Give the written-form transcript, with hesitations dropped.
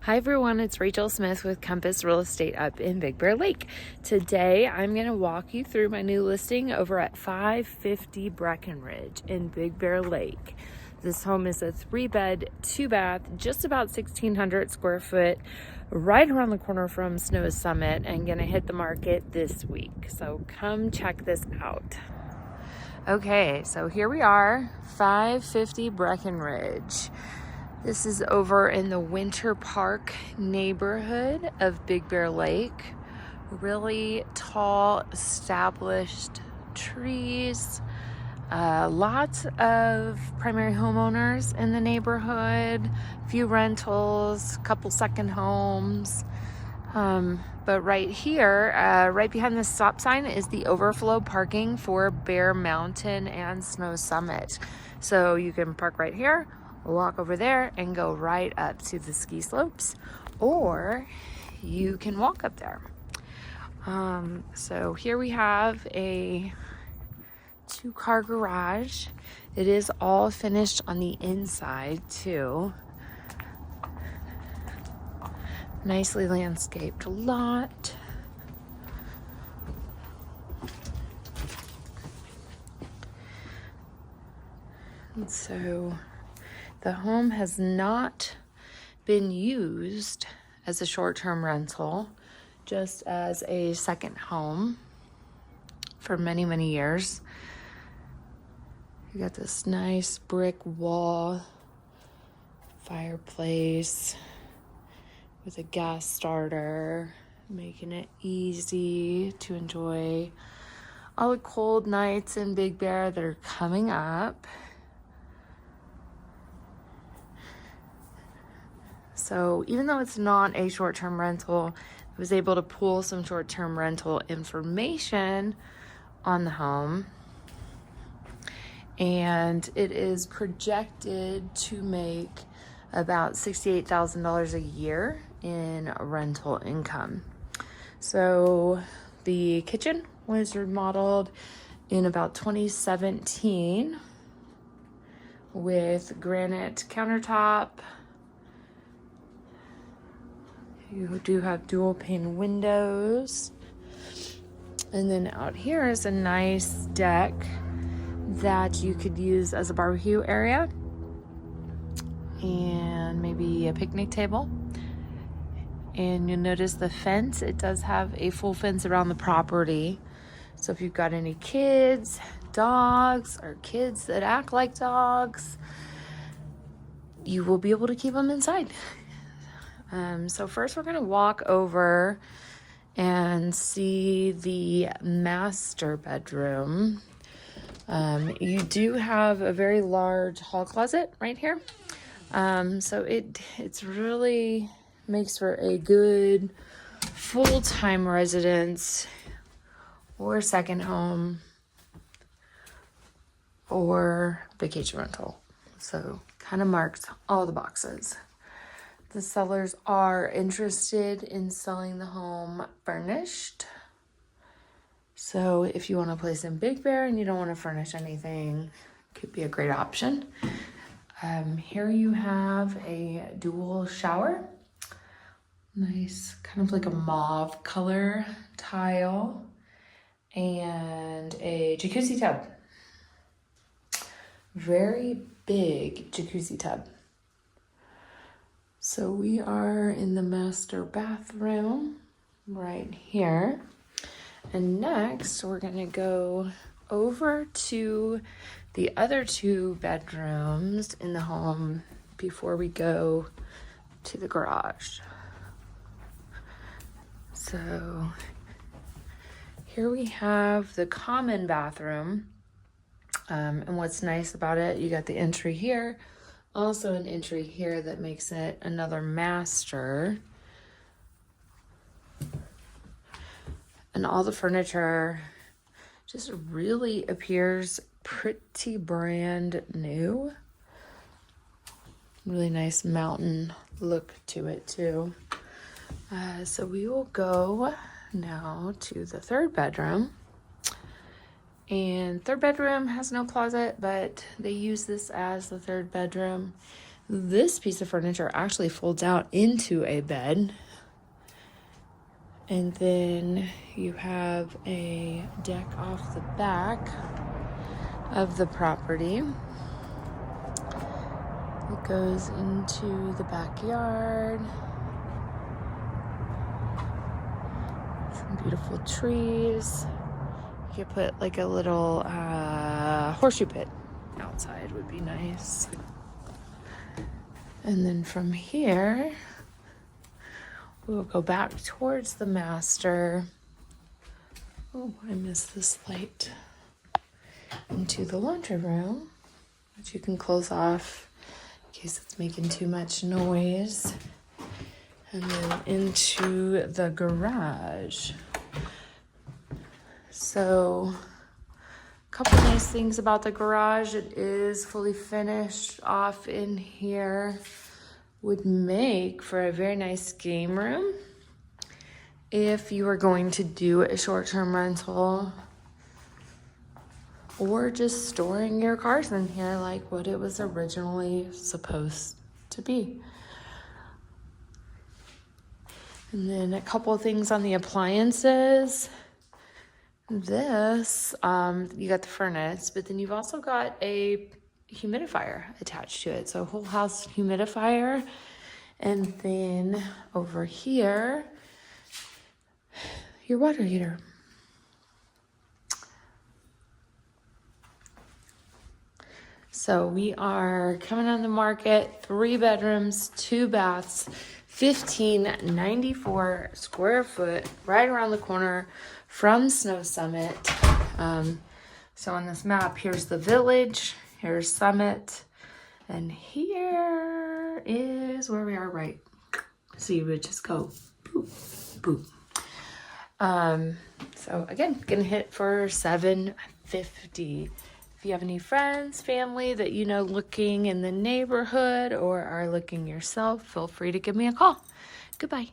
Hi everyone, it's Rachel Smith with Compass Real Estate up in Big Bear Lake. Today I'm going to walk you through my new listing over at 550 Breckenridge in Big Bear Lake. This home is a 3-bed, 2-bath, just about 1,600 square foot, right around the corner from Snow Summit, and going to hit the market this week. So come check this out. Okay, so here we are, 550 Breckenridge. This is over in the Winter Park neighborhood of Big Bear Lake. Really tall, established trees. Lots of primary homeowners in the neighborhood. Few rentals, couple second homes. But right here, right behind the stop sign is the overflow parking for Bear Mountain and Snow Summit. So you can park right here, walk over there, and go right up to the ski slopes, or you can walk up there. So here we have a 2-car garage. It is all finished on the inside too. Nicely landscaped lot. And so the home has not been used as a short-term rental, just as a second home for many, many years. You got this nice brick wall, fireplace with a gas starter, making it easy to enjoy all the cold nights in Big Bear that are coming up. So even though it's not a short-term rental, I was able to pull some short-term rental information on the home. And it is projected to make about $68,000 a year in rental income. So the kitchen was remodeled in about 2017 with granite countertop. You do have dual pane windows. And then out here is a nice deck that you could use as a barbecue area and maybe a picnic table. And you'll notice the fence, it does have a full fence around the property. So if you've got any kids, dogs, or kids that act like dogs, you will be able to keep them inside. So first we're going to walk over and see the master bedroom. You do have a very large hall closet right here. So it's really makes for a good full-time residence or second home or vacation rental. So kind of marks all the boxes. The sellers are interested in selling the home furnished. So if you want to place in Big Bear and you don't want to furnish anything, could be a great option. Here you have a dual shower. Nice, kind of like a mauve color tile. And a jacuzzi tub. Very big jacuzzi tub. So we are in the master bathroom right here. And next we're gonna go over to the other 2 bedrooms in the home before we go to the garage. So here we have the common bathroom. And what's nice about it, you got the entry here. Also an entry here that makes it another master. And all the furniture just really appears pretty brand new. Really nice mountain look to it too. So we will go now to the 3rd bedroom. And 3rd bedroom has no closet, but they use this as the 3rd bedroom. This piece of furniture actually folds out into a bed. And then you have a deck off the back of the property. It goes into the backyard. Some beautiful trees. You could put like a little horseshoe pit outside would be nice. And then from here, we will go back towards the master. Oh, I missed this light. Into the laundry room, which you can close off in case it's making too much noise. And then into the garage. So, a couple nice things about the garage. It is fully finished off in here. Would make for a very nice game room if you were going to do a short-term rental or just storing your cars in here like what it was originally supposed to be. And then a couple of things on the appliances. This, you got the furnace, but then you've also got a humidifier attached to it. So a whole house humidifier. And then over here, your water heater. So we are coming on the market, 3 bedrooms, 2 baths, 1594 square foot, right around the corner from Snow Summit. So on this map, here's the village, here's Summit, and here is where we are, right? So you would just go boop, boop. So again, gonna hit for $750. If you have any friends, family that you know looking in the neighborhood or are looking yourself, feel free to give me a call. Goodbye.